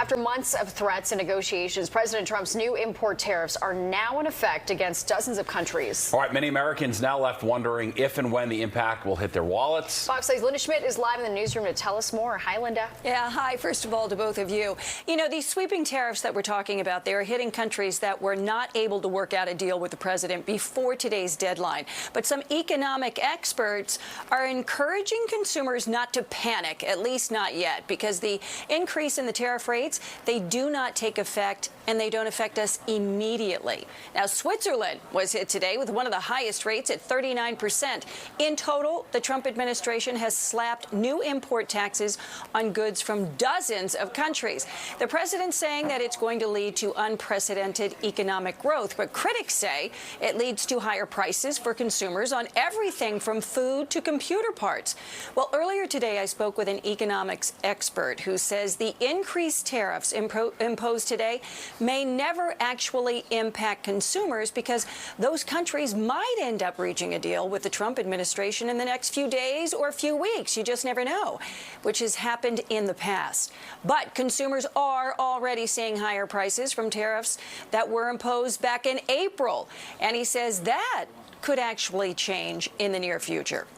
After months of threats and negotiations, President Trump's new import tariffs are now in effect against dozens of countries. All right, many Americans now left wondering if and when the impact will hit their wallets. Fox 8's Linda Schmidt is live in the newsroom to tell us more. Hi, Linda. Yeah, hi, first of all, to both of you. You know, these sweeping tariffs that we're talking about, they are hitting countries that were not able to work out a deal with the president before today's deadline. But some economic experts are encouraging consumers not to panic, at least not yet, because the increase in the tariff rates, they do not take effect and they don't affect us immediately. Now, Switzerland was hit today with one of the highest rates at 39%. In total, the Trump administration has slapped new import taxes on goods from dozens of countries. The president's saying that it's going to lead to unprecedented economic growth, but critics say it leads to higher prices for consumers on everything from food to computer parts. Well, earlier today, I spoke with an economics expert who says the increased tariffs imposed today may never actually impact consumers because those countries might end up reaching a deal with the Trump administration in the next few days or a few weeks. You just never know, which has happened in the past. But consumers are already seeing higher prices from tariffs that were imposed back in April. And he says that could actually change in the near future.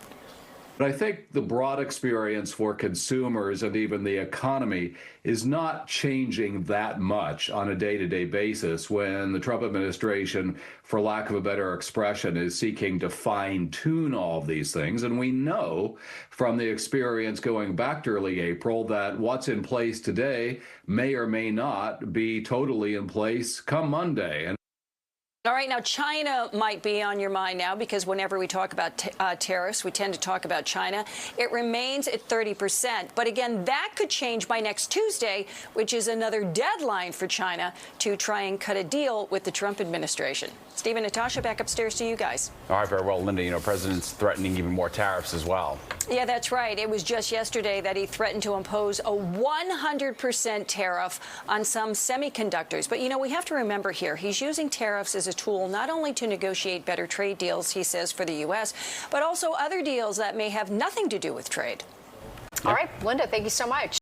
But I think the broad experience for consumers and even the economy is not changing that much on a day-to-day basis when the Trump administration, for lack of a better expression, is seeking to fine-tune all of these things. And we know from the experience going back to early April that what's in place today may or may not be totally in place come Monday. All right, now China might be on your mind now because whenever we talk about tariffs, we tend to talk about China. It remains at 30%. But again, that could change by next Tuesday, which is another deadline for China to try and cut a deal with the Trump administration. Steve and Natasha, back upstairs to you guys. All right, very well, Linda. You know, president's threatening even more tariffs as well. Yeah, that's right. It was just yesterday that he threatened to impose a 100% tariff on some semiconductors. But, you know, we have to remember here, he's using tariffs as a tool not only to negotiate better trade deals, he says, for the U.S., but also other deals that may have nothing to do with trade. All right, Linda, thank you so much.